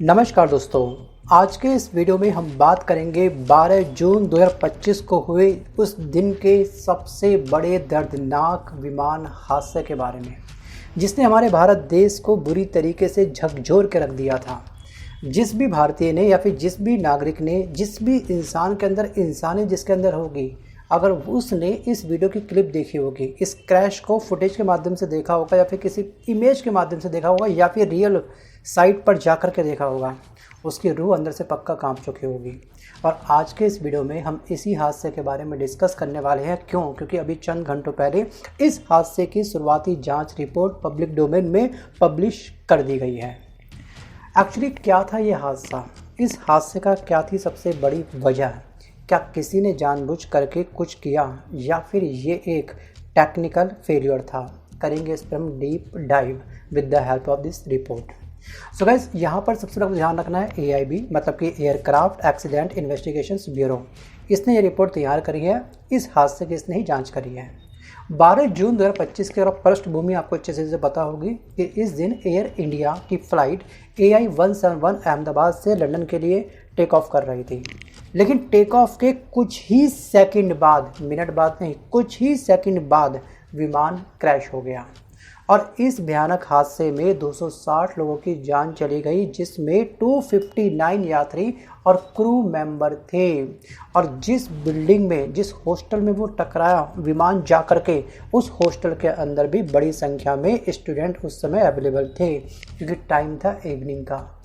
नमस्कार दोस्तों, आज के इस वीडियो में हम बात करेंगे 12 जून 2025 को हुए उस दिन के सबसे बड़े दर्दनाक विमान हादसे के बारे में, जिसने हमारे भारत देश को बुरी तरीके से झकझोर के रख दिया था। जिस भी भारतीय ने या फिर जिस भी नागरिक ने, जिस भी इंसान के अंदर इंसानियत जिसके अंदर होगी, अगर उसने इस वीडियो की क्लिप देखी होगी, इस क्रैश को फुटेज के माध्यम से देखा होगा या फिर किसी इमेज के माध्यम से देखा होगा या फिर रियल साइट पर जाकर के देखा होगा, उसकी रूह अंदर से पक्का कांप चुकी होगी। और आज के इस वीडियो में हम इसी हादसे के बारे में डिस्कस करने वाले हैं। क्यों? क्योंकि अभी चंद घंटों पहले इस हादसे की शुरुआती जांच रिपोर्ट पब्लिक डोमेन में पब्लिश कर दी गई है। एक्चुअली क्या था ये हादसा? इस हादसे का क्या थी सबसे बड़ी वजह? क्या किसी ने जानबूझ करके कुछ किया या फिर ये एक टेक्निकल फेलियर था? करेंगे इस पर हम deep dive with the help of this report. So guys, यहाँ पर सबसे पहले ध्यान रखना है AIB मतलब कि एयरक्राफ्ट एक्सीडेंट इन्वेस्टिगेशंस ब्यूरो, इसने ये रिपोर्ट तैयार करी है। इस हादसे की इसने ही जांच करी है। 12 जून 2025 की अगर पृष्ठभूमि आपको अच्छे से पता होगी कि इस दिन एयर इंडिया की फ़्लाइट AI 171 अहमदाबाद से लंदन के लिए टेक ऑफ कर रही थी। लेकिन टेक ऑफ के कुछ ही सेकंड बाद, मिनट बाद नहीं, कुछ ही सेकंड बाद विमान क्रैश हो गया और इस भयानक हादसे में 260 लोगों की जान चली गई, जिसमें 259 यात्री और क्रू मेंबर थे। और जिस बिल्डिंग में, जिस हॉस्टल में वो टकराया विमान जा कर के, उस हॉस्टल के अंदर भी बड़ी संख्या में स्टूडेंट उस समय अवेलेबल थे, क्योंकि टाइम था इवनिंग का।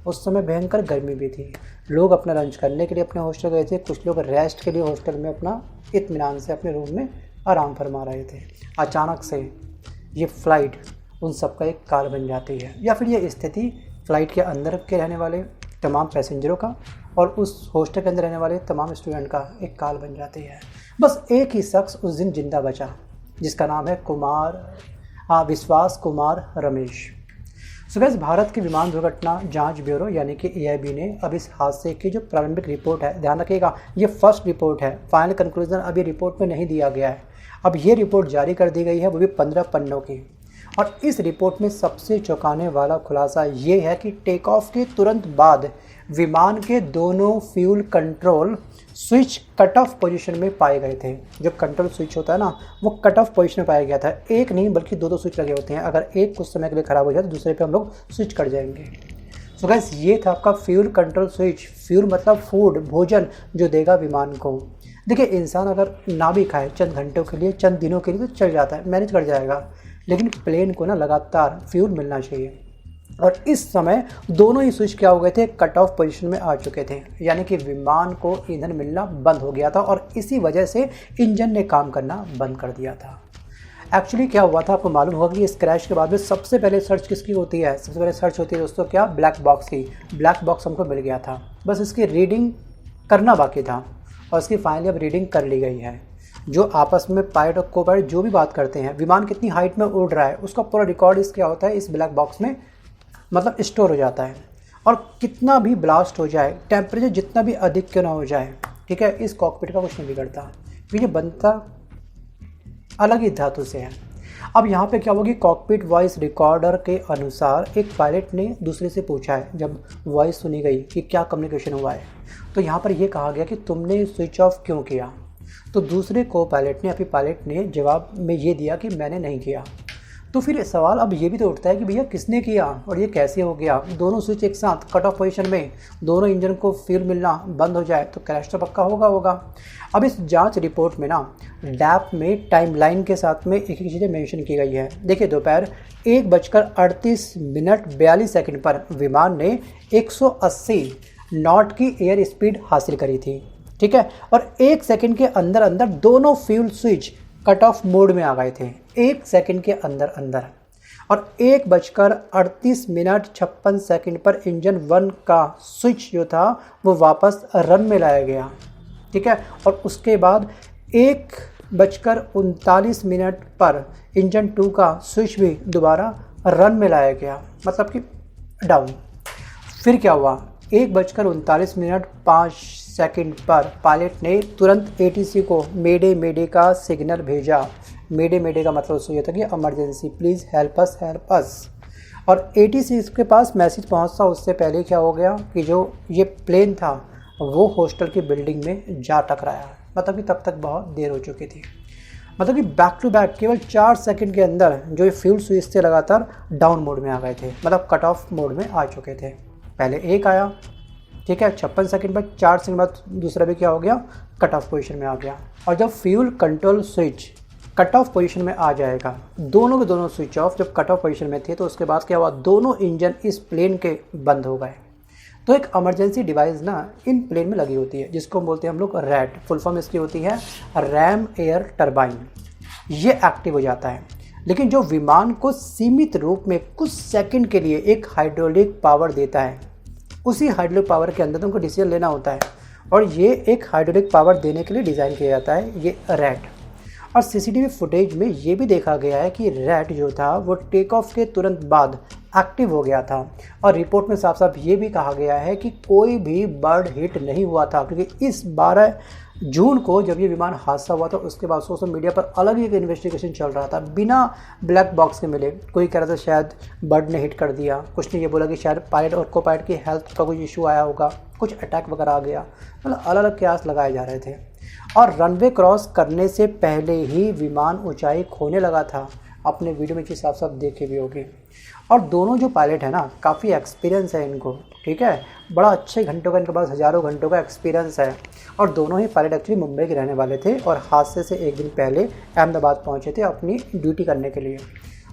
उस समय भयंकर गर्मी भी थी। लोग अपना लंच करने के लिए अपने हॉस्टल गए थे, कुछ लोग रेस्ट के लिए हॉस्टल में अपना इत्मीनान से अपने रूम में आराम फरमा रहे थे। अचानक से ये फ़्लाइट उन सब का एक काल बन जाती है, या फिर ये स्थिति फ़्लाइट के अंदर के रहने वाले तमाम पैसेंजरों का और उस हॉस्टल के अंदर रहने वाले तमाम स्टूडेंट का एक काल बन जाती है। बस एक ही शख्स उस दिन जिंदा बचा, जिसका नाम है विश्वास कुमार रमेश। सो गाइस, भारत की विमान दुर्घटना जांच ब्यूरो यानी कि AIB ने अब इस हादसे की जो प्रारंभिक रिपोर्ट है, ध्यान रखिएगा ये फर्स्ट रिपोर्ट है, फाइनल कंक्लूजन अभी रिपोर्ट में नहीं दिया गया है। अब ये रिपोर्ट जारी कर दी गई है, वो भी 15 पन्नों की। और इस रिपोर्ट में सबसे चौंकाने वाला खुलासा ये है कि टेक ऑफ के तुरंत बाद विमान के दोनों fuel control switch cut off position में पाए गए थे। जो कंट्रोल स्विच होता है ना, वो कट ऑफ पोजीशन में पाया गया था। एक नहीं बल्कि दो स्विच लगे होते हैं। अगर एक कुछ समय के लिए ख़राब हो जाए तो दूसरे पे हम लोग स्विच कर जाएंगे। सो गाइस, ये था आपका फ्यूल कंट्रोल स्विच। फ्यूल मतलब फूड, भोजन जो देगा विमान को। देखिए, इंसान अगर ना भी खाए चंद घंटों के लिए, चंद दिनों के लिए तो चल जाता है, मैनेज कर जाएगा, लेकिन प्लेन को ना लगातार फ्यूल मिलना चाहिए। और इस समय दोनों ही स्विच क्या हो गए थे, कट ऑफ पोजीशन में आ चुके थे, यानी कि विमान को ईंधन मिलना बंद हो गया था और इसी वजह से इंजन ने काम करना बंद कर दिया था। एक्चुअली क्या हुआ था, आपको मालूम होगा कि इस क्रैश के बाद में सबसे पहले सर्च किसकी होती है? सबसे पहले सर्च होती है दोस्तों क्या, ब्लैक बॉक्स की। ब्लैक बॉक्स हमको मिल गया था, बस इसकी रीडिंग करना बाकी था और इसकी फाइनली अब रीडिंग कर ली गई है। जो आपस में पायलट और को पायलट जो भी बात करते हैं, विमान कितनी हाइट में उड़ रहा है, उसका पूरा रिकॉर्ड इस क्या होता है, इस ब्लैक बॉक्स में मतलब स्टोर हो जाता है। और कितना भी ब्लास्ट हो जाए, टेम्परेचर जितना भी अधिक क्यों ना हो जाए, ठीक है, इस कॉकपिट का कुछ नहीं बिगड़ता, क्योंकि ये बनता अलग ही धातु से है। अब यहाँ पे क्या होगी, कॉकपिट वॉइस रिकॉर्डर के अनुसार एक पायलट ने दूसरे से पूछा है, जब वॉइस सुनी गई कि क्या कम्युनिकेशन हुआ है, तो यहाँ पर यह कहा गया कि तुमने स्विच ऑफ क्यों किया? तो दूसरे को पायलट ने, अभी पायलट ने जवाब में ये दिया कि मैंने नहीं किया। तो फिर सवाल अब ये भी तो उठता है कि भैया किसने किया और ये कैसे हो गया? दोनों स्विच एक साथ कट ऑफ पोजीशन में, दोनों इंजन को फ्यूल मिलना बंद हो जाए तो क्रैश तो पक्का होगा। अब इस जांच रिपोर्ट में ना डैप में टाइमलाइन के साथ में एक चीज़ें मेंशन की गई है। देखिए, दोपहर 1:38:42 पर विमान ने 180 नॉट की एयर स्पीड हासिल करी थी, ठीक है, और 1 सेकंड के अंदर अंदर दोनों fuel switch cut off mode में आ गए थे, 1 सेकंड के अंदर। और 1:38:56 पर इंजन 1 का स्विच जो था वो वापस रन में लाया गया, ठीक है, और उसके बाद 1:39 पर इंजन 2 का स्विच भी दोबारा रन में लाया गया, मतलब कि डाउन। फिर क्या हुआ, 1:39:05 पर पायलट ने तुरंत ATC को मेडे का सिग्नल भेजा। मेडे का मतलब ये था कि इमरजेंसी, प्लीज़ हेल्प अस। और ATC के पास मैसेज पहुंचता उससे पहले क्या हो गया कि जो ये प्लेन था वो हॉस्टल की बिल्डिंग में जा टकराया। मतलब कि तब तक बहुत देर हो चुकी थी। मतलब कि बैक टू बैक केवल 4 सेकंड के अंदर जो ये फ्यूल स्विच थे लगातार डाउन मोड में आ गए थे, मतलब कट ऑफ मोड में आ चुके थे। पहले एक आया, ठीक है, 56 सेकंड बाद, 4 सेकंड बाद दूसरा भी क्या हो गया, कट ऑफ पोजीशन में आ गया। और जब fuel control switch cut off position में आ जाएगा, दोनों के दोनों स्विच ऑफ जब कट ऑफ पोजीशन में थे, तो उसके बाद क्या हुआ, दोनों इंजन इस प्लेन के बंद हो गए। तो एक इमरजेंसी डिवाइस ना इन प्लेन में लगी होती है जिसको बोलते हैं हम लोग रैट, फुल फॉर्म इसकी होती है रैम एयर टरबाइन। ये एक्टिव हो जाता है, लेकिन जो विमान को सीमित रूप में कुछ सेकंड के लिए एक हाइड्रोलिक पावर देता है, उसी हाइड्रोलिक पावर के अंदर तुमको डिसीजन लेना होता है। और ये एक हाइड्रोलिक पावर देने के लिए डिज़ाइन किया जाता है ये रैट। और CCTV फुटेज में ये भी देखा गया है कि रैट जो था वो टेक ऑफ के तुरंत बाद एक्टिव हो गया था। और रिपोर्ट में साफ साफ ये भी कहा गया है कि कोई भी बर्ड हिट नहीं हुआ था, क्योंकि इस 12 जून को जब ये विमान हादसा हुआ था उसके बाद सोशल मीडिया पर अलग ही एक इन्वेस्टिगेशन चल रहा था बिना ब्लैक बॉक्स के मिले। कोई कह रहा था शायद बर्ड ने हिट कर दिया, कुछ ने ये बोला कि शायद पायलट और को पायलट की हेल्थ का कोई इशू आया होगा, कुछ अटैक वगैरह आ गया, मतलब अलग अलग कयास लगाए जा रहे थे। और रनवे क्रॉस करने से पहले ही विमान ऊंचाई खोने लगा था। अपने वीडियो में चीज़ साफ साफ देखे भी होगी। और दोनों जो पायलट है ना, काफ़ी एक्सपीरियंस है इनको, ठीक है, बड़ा अच्छे घंटों का इनके पास हज़ारों घंटों का एक्सपीरियंस है। और दोनों ही पायलट एक्चुअली मुंबई के रहने वाले थे और हादसे से एक दिन पहले अहमदाबाद पहुंचे थे अपनी ड्यूटी करने के लिए,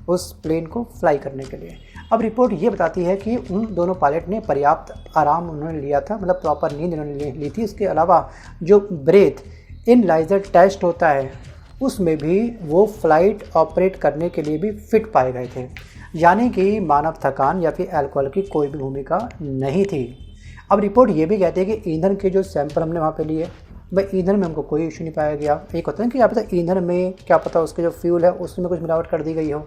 उस प्लेन को फ्लाई करने के लिए। अब रिपोर्ट ये बताती है कि उन दोनों पायलट ने पर्याप्त आराम उन्होंने लिया था, मतलब प्रॉपर नींद उन्होंने ली थी। इसके अलावा जो ब्रेथ एनालाइजर टेस्ट होता है उसमें भी वो फ्लाइट ऑपरेट करने के लिए भी फिट पाए गए थे, यानी कि मानव थकान या फिर अल्कोहल की कोई भी भूमिका नहीं थी। अब रिपोर्ट ये भी कहती है कि ईंधन के जो सैंपल हमने वहाँ पे लिए, भाई ईंधन में हमको कोई इशू नहीं पाया गया। एक होता है कि क्या पता ईंधन में क्या पता उसके जो फ्यूल है उसमें कुछ मिलावट कर दी गई हो,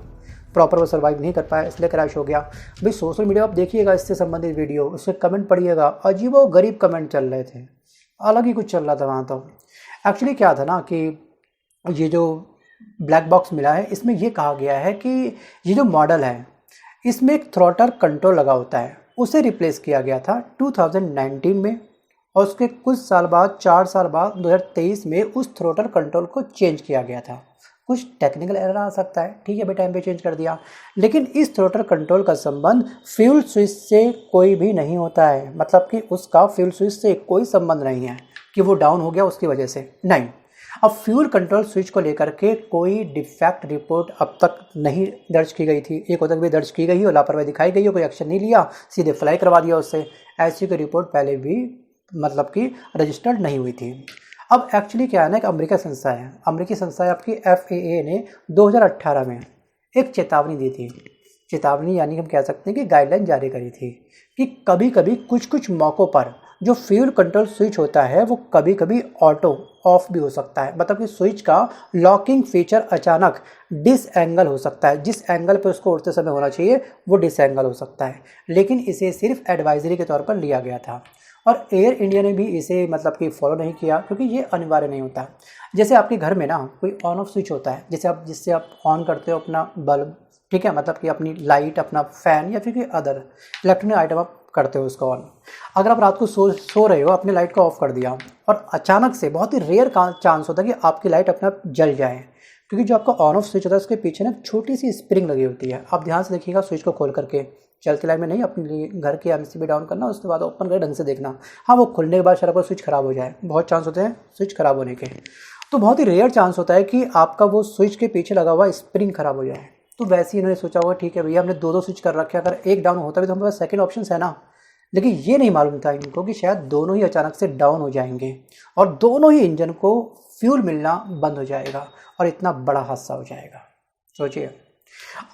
प्रॉपर वो सर्वाइव नहीं कर पाया इसलिए क्रैश हो गया। भाई सोशल मीडिया आप देखिएगा इससे संबंधित वीडियो, उसके कमेंट पढ़िएगा, अजीबो गरीब कमेंट चल रहे थे, अलग ही कुछ चल रहा था वहाँ। तो एक्चुअली क्या था ना कि ये जो ब्लैक बॉक्स मिला है इसमें ये कहा गया है कि ये जो मॉडल है इसमें एक थ्रॉटल कंट्रोल लगा होता है, उसे रिप्लेस किया गया था 2019 में। और उसके कुछ साल बाद, 4 साल बाद 2023 में उस थ्रॉटल कंट्रोल को चेंज किया गया था। कुछ टेक्निकल एरर आ सकता है, ठीक है भाई, टाइम पे चेंज कर दिया, लेकिन इस थ्रॉटल कंट्रोल का संबंध फ्यूल स्विच से कोई भी नहीं होता है। मतलब कि उसका फ्यूल स्विच से कोई संबंध नहीं है कि वो डाउन हो गया उसकी वजह से, नहीं। अब फ्यूल कंट्रोल स्विच को लेकर के कोई डिफेक्ट रिपोर्ट अब तक नहीं दर्ज की गई थी। एक होता है कि दर्ज की गई हो, लापरवाही दिखाई गई हो, कोई एक्शन नहीं लिया, सीधे फ्लाई करवा दिया उससे, ऐसी कोई रिपोर्ट पहले भी मतलब कि रजिस्टर्ड नहीं हुई थी। अब एक्चुअली क्या है ना, एक अमेरिकी संस्था है आपकी FAA ने 2018 में एक चेतावनी दी थी। चेतावनी यानी हम कह सकते हैं कि गाइडलाइन जारी करी थी कि कभी कभी कुछ मौक़ों पर जो फ्यूल कंट्रोल स्विच होता है वो कभी कभी ऑटो ऑफ भी हो सकता है। मतलब कि स्विच का लॉकिंग फीचर अचानक डिसएंगल हो सकता है, जिस एंगल पर उसको उड़ते समय होना चाहिए वो डिसएंगल हो सकता है, लेकिन इसे सिर्फ एडवाइजरी के तौर पर लिया गया था। और एयर इंडिया ने भी इसे मतलब कि फॉलो नहीं किया, क्योंकि ये अनिवार्य नहीं होता। जैसे आपके घर में ना कोई ऑन ऑफ स्विच होता है, जिससे आप ऑन करते हो अपना बल्ब, ठीक है, मतलब कि अपनी लाइट, अपना फ़ैन या फिर कोई अदर इलेक्ट्रॉनिक आइटम आप करते हो उसको ऑन। अगर आप रात को सो रहे हो, अपनी लाइट को ऑफ कर दिया और अचानक से, बहुत ही रेयर चांस होता है कि आपकी लाइट अपने आप जल जाए, क्योंकि जो आपका ऑन ऑफ स्विच होता है उसके पीछे ना छोटी सी स्प्रिंग लगी होती है। आप ध्यान से देखिएगा स्विच को खोल करके, चलती लाइट में नहीं, अपने घर की MCB डाउन करना, उसके बाद ओपन करके ढंग से देखना। हाँ, वो खुलने के बाद शायद आपका स्विच ख़राब हो जाए, बहुत चांस होते हैं स्विच ख़राब होने के। तो बहुत ही रेयर चांस होता है कि आपका वो स्विच के पीछे लगा हुआ स्प्रिंग ख़राब हो जाए। तो वैसे ही इन्होंने सोचा होगा ठीक है भैया, हमने 2 स्विच कर रखे, अगर एक डाउन होता भी तो हमारे पास सेकंड ऑप्शन है ना। लेकिन ये नहीं मालूम था इनको कि शायद दोनों ही अचानक से डाउन हो जाएंगे और दोनों ही इंजन को फ्यूल मिलना बंद हो जाएगा और इतना बड़ा हादसा हो जाएगा। सोचिए।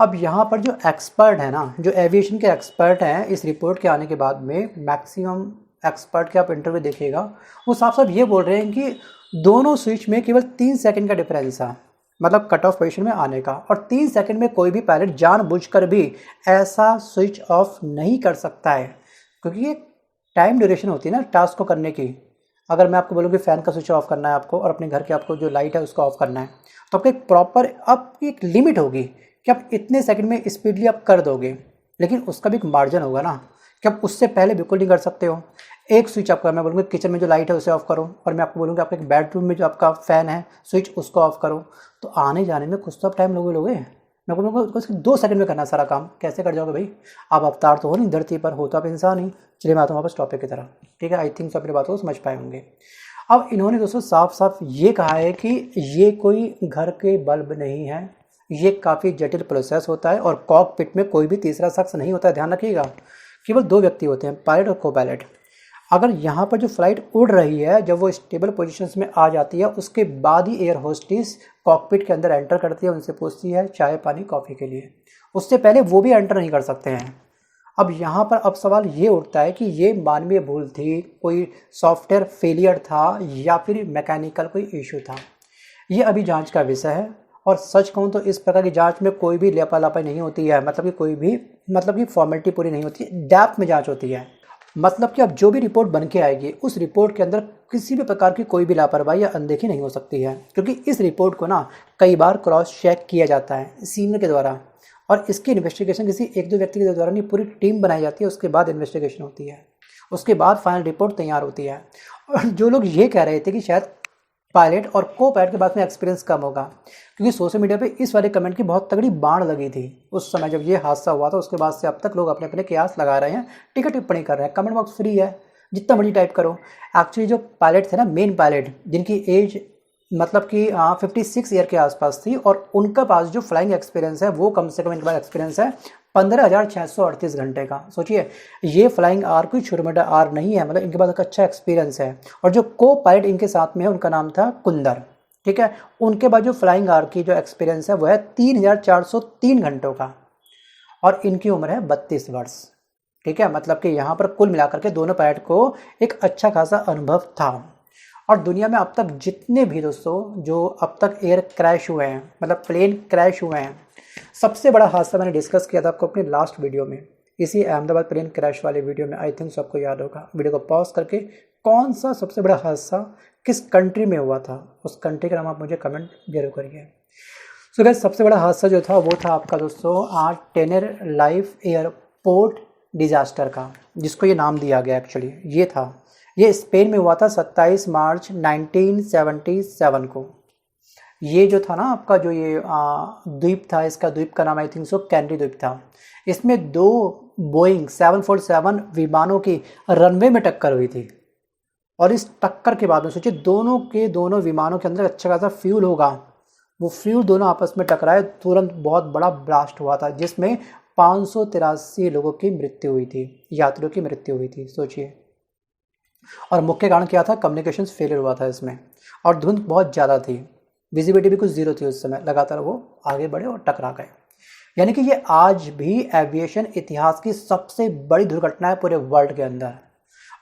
अब यहाँ पर जो एक्सपर्ट है ना, जो एविएशन के एक्सपर्ट हैं, इस रिपोर्ट के आने के बाद में मैक्सिमम एक्सपर्ट के आप इंटरव्यू देखिएगा, वो साफ साफ ये बोल रहे हैं कि दोनों स्विच में केवल 3 सेकंड का डिफरेंस है, मतलब कट ऑफ पोजीशन में आने का। और 3 सेकंड में कोई भी पायलट जानबूझकर भी ऐसा स्विच ऑफ नहीं कर सकता है, क्योंकि ये टाइम ड्यूरेशन होती है ना टास्क को करने की। अगर मैं आपको बोलूँ कि फ़ैन का स्विच ऑफ करना है आपको और अपने घर के आपको जो लाइट है उसको ऑफ करना है, तो आपको एक प्रॉपर आपकी एक लिमिट होगी कि आप इतने सेकंड में स्पीडली आप कर दोगे। लेकिन उसका भी एक मार्जिन होगा ना कि आप उससे पहले बिल्कुल नहीं कर सकते हो। एक स्विच आपका, मैं बोलूँगा किचन में जो लाइट है उसे ऑफ करो, और मैं आपको बोलूँगा आपके बेडरूम में जो आपका फ़ैन है स्विच उसको ऑफ करो, तो आने जाने में कुछ तो आप टाइम लोगे। मैं बोलूँगा उसको 2 सेकंड में करना सारा काम, कैसे कर जाओगे भाई? आप अवतार तो हो नहीं धरती पर, हो तो आप इंसान ही। चलिए मैं आता हूँ वापस टॉपिक की तरफ, ठीक है। आई थिंक सब अपनी बातों को समझ पाए होंगे। अब इन्होंने दोस्तों साफ साफ ये कहा है कि ये कोई घर के बल्ब नहीं है, ये काफ़ी जटिल प्रोसेस होता है, और कॉकपिट में कोई भी तीसरा शख्स नहीं होता है, ध्यान रखिएगा। केवल 2 व्यक्ति होते हैं, पायलट और को पायलट। अगर यहाँ पर जो फ्लाइट उड़ रही है, जब वो स्टेबल पोजीशंस में आ जाती है, उसके बाद ही एयर होस्टेस कॉकपिट के अंदर एंटर करती है, उनसे पूछती है चाय पानी कॉफ़ी के लिए। उससे पहले वो भी एंटर नहीं कर सकते हैं। अब यहाँ पर अब सवाल ये उठता है कि ये मानवीय भूल थी, कोई सॉफ्टवेयर फेलियर था, या फिर मैकेनिकल कोई इशू था। ये अभी जांच का विषय है, और सच कहूँ तो इस प्रकार की जांच में कोई भी लापरवाही नहीं होती है, मतलब कि कोई भी मतलब कि फॉर्मेलिटी पूरी नहीं होती, डेप्थ में जांच होती है। मतलब कि अब जो भी रिपोर्ट बन के आएगी उस रिपोर्ट के अंदर किसी भी प्रकार की कोई भी लापरवाही या अनदेखी नहीं हो सकती है, क्योंकि इस रिपोर्ट को ना कई बार क्रॉस चेक किया जाता है सीनियर के द्वारा, और इसकी इन्वेस्टिगेशन किसी 1-2 व्यक्ति के द्वारा नहीं, पूरी टीम बनाई जाती है, उसके बाद इन्वेस्टिगेशन होती है, उसके बाद फाइनल रिपोर्ट तैयार होती है। और जो लोग ये कह रहे थे कि शायद पायलट और को पायलट के बाद में एक्सपीरियंस कम होगा, क्योंकि सोशल मीडिया पे इस वाले कमेंट की बहुत तगड़ी बाढ़ लगी थी उस समय जब ये हादसा हुआ था। उसके बाद से अब तक लोग अपने अपने कयास लगा रहे हैं, टिकट टिप्पणी कर रहे हैं। कमेंट बॉक्स फ्री है, जितना मर्जी टाइप करो। एक्चुअली जो पायलट थे ना, मेन पायलट, जिनकी एज मतलब कि 56 ईयर के आसपास थी, और उनका पास जो फ्लाइंग एक्सपीरियंस है वो कम से कम इनके पास एक्सपीरियंस है 15,638 घंटे का। सोचिए, ये फ्लाइंग आर कोई छोटा आर नहीं है, मतलब इनके पास एक अच्छा एक्सपीरियंस है। और जो को पायलट इनके साथ में है उनका नाम था कुंदर, ठीक है। उनके बाद जो फ्लाइंग आर की जो एक्सपीरियंस है वो है 3,403 घंटों का, और इनकी उम्र है 32 वर्ष, ठीक है। मतलब कि यहाँ पर कुल मिलाकर के दोनों पायलट को एक अच्छा खासा अनुभव था। और दुनिया में अब तक जितने भी दोस्तों जो अब तक एयर क्रैश हुए हैं, मतलब प्लेन क्रैश हुए हैं, सबसे बड़ा हादसा मैंने डिस्कस किया था आपको अपने लास्ट वीडियो में, इसी अहमदाबाद प्लेन क्रैश वाले वीडियो में। आई थिंक सबको याद होगा, वीडियो को पॉज करके कौन सा सबसे बड़ा हादसा किस कंट्री में हुआ था, उस कंट्री का नाम आप मुझे कमेंट जरूर करिए। सो गाइस, सबसे बड़ा हादसा जो था वो था आपका दोस्तों टेनरलाइफ एयरपोर्ट डिजास्टर का, जिसको ये नाम दिया गया। एक्चुअली ये स्पेन में हुआ था 27 मार्च 1977 को। ये जो था ना आपका जो ये द्वीप था, इसका द्वीप का नाम आई थिंक सो कैनरी द्वीप था। इसमें 2 बोइंग 747 विमानों की रनवे में टक्कर हुई थी, और इस टक्कर के बाद में सोचिए दोनों के दोनों विमानों के अंदर अच्छा खासा फ्यूल होगा, वो फ्यूल दोनों आपस में टकराए, तुरंत बहुत बड़ा ब्लास्ट हुआ था, जिसमें 583 लोगों की मृत्यु हुई थी, यात्रियों की मृत्यु हुई थी, सोचिए। और मुख्य कारण क्या था? कम्युनिकेशन फेलियर हुआ था इसमें, और धुंध बहुत ज़्यादा थी, विजिबिलिटी भी कुछ जीरो थी उस समय। लगातार वो आगे बढ़े और टकरा गए। यानी कि ये आज भी एविएशन इतिहास की सबसे बड़ी दुर्घटना है पूरे वर्ल्ड के अंदर।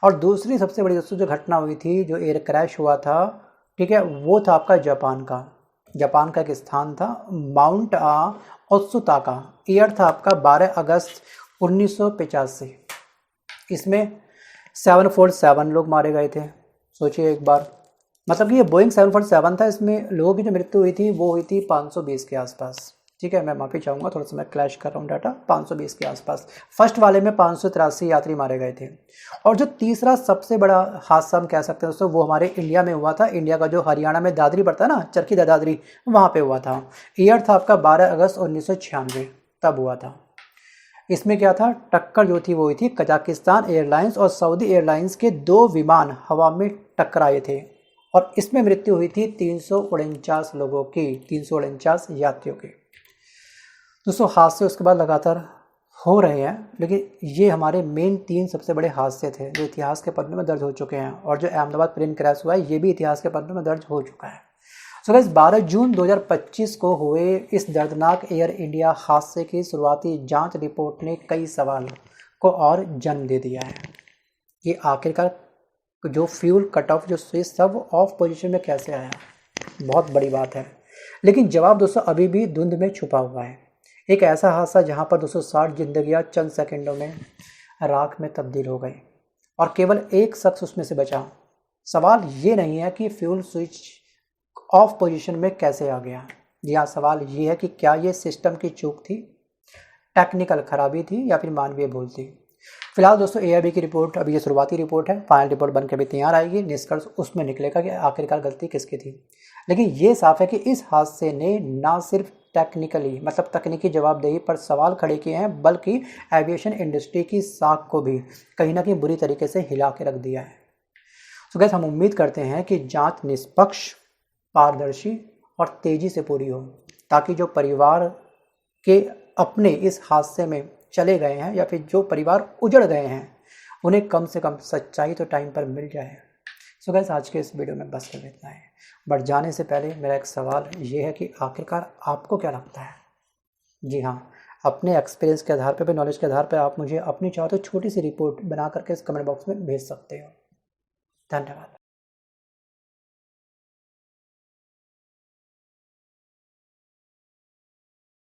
और दूसरी सबसे बड़ी दोस्तों जो घटना हुई थी, जो एयर क्रैश हुआ था, ठीक है, वो था आपका जापान का एक स्थान था माउंट ओत्सुताका। ईयर था आपका 12 अगस्त 1985। इसमें 747 लोग मारे गए थे, सोचिए एक बार। मतलब कि ये बोइंग 747 था, इसमें लोगों की जो मृत्यु हुई थी वो हुई थी 520 के आसपास, ठीक है। मैं माफ़ी चाहूँगा, थोड़ा सा मैं क्लैश कर रहा हूँ डाटा, 520 के आसपास। फर्स्ट वाले में 583 यात्री मारे गए थे। और जो तीसरा सबसे बड़ा हादसा हम कह सकते हैं दोस्तों, वो हमारे इंडिया में हुआ था। इंडिया का जो हरियाणा में दादरी पड़ता है ना, चरखी दादरी, वहाँ पे हुआ था। ईयर था आपका 12 अगस्त 1996, तब हुआ था। इसमें क्या था, टक्कर जो थी वो हुई थी कजाकिस्तान एयरलाइंस और सऊदी एयरलाइंस के 2 विमान हवा में टकराए थे, और इसमें मृत्यु हुई थी 349 लोगों की, 349 यात्रियों की। दोस्तों हादसे उसके बाद लगातार हो रहे हैं, लेकिन ये हमारे मेन 3 सबसे बड़े हादसे थे जो इतिहास के पन्नों में दर्ज हो चुके हैं। और जो अहमदाबाद प्लेन क्रैश हुआ है, ये भी इतिहास के पन्नों में दर्ज हो चुका है। सो गाइस, 12 जून 2025 को हुए इस दर्दनाक एयर इंडिया हादसे की शुरुआती जांच रिपोर्ट ने कई सवाल को और जन्म दे दिया है। ये आखिरकार जो फ्यूल कट ऑफ जो स्विच सब ऑफ पोजीशन में कैसे आया, बहुत बड़ी बात है। लेकिन जवाब दोस्तों अभी भी धुंध में छुपा हुआ है। एक ऐसा हादसा जहां पर 260 जिंदगियां चंद सेकंडों में राख में तब्दील हो गई, और केवल एक शख्स उसमें से बचा। सवाल ये नहीं है कि फ्यूल स्विच ऑफ पोजीशन में कैसे आ गया, यहाँ सवाल ये है कि क्या ये सिस्टम की चूक थी, टेक्निकल खराबी थी या फिर मानवीय भूल थी। फिलहाल दोस्तों AIB की रिपोर्ट अभी ये शुरुआती रिपोर्ट है, फाइनल रिपोर्ट बनकर भी तैयार आएगी, निष्कर्ष उसमें निकलेगा कि आखिरकार गलती किसकी थी। लेकिन ये साफ है कि इस हादसे ने ना सिर्फ टेक्निकली मतलब तकनीकी जवाबदेही पर सवाल खड़े किए हैं, बल्कि एविएशन इंडस्ट्री की साख को भी कहीं ना कहीं बुरी तरीके से हिला के रख दिया है। तो गैस हम उम्मीद करते हैं कि जांच निष्पक्ष, पारदर्शी और तेजी से पूरी हो, ताकि जो परिवार के अपने इस हादसे में चले गए हैं या फिर जो परिवार उजड़ गए हैं, उन्हें कम से कम सच्चाई तो टाइम पर मिल जाए। सो गैस आज के इस वीडियो में बस कर इतना है। बट जाने से पहले मेरा एक सवाल ये है कि आखिरकार आपको क्या लगता है? जी हाँ, अपने एक्सपीरियंस के आधार पर, नॉलेज के आधार पर आप मुझे अपनी चाहो तो छोटी सी रिपोर्ट बना करके इस कमेंट बॉक्स में भेज सकते हो। धन्यवाद।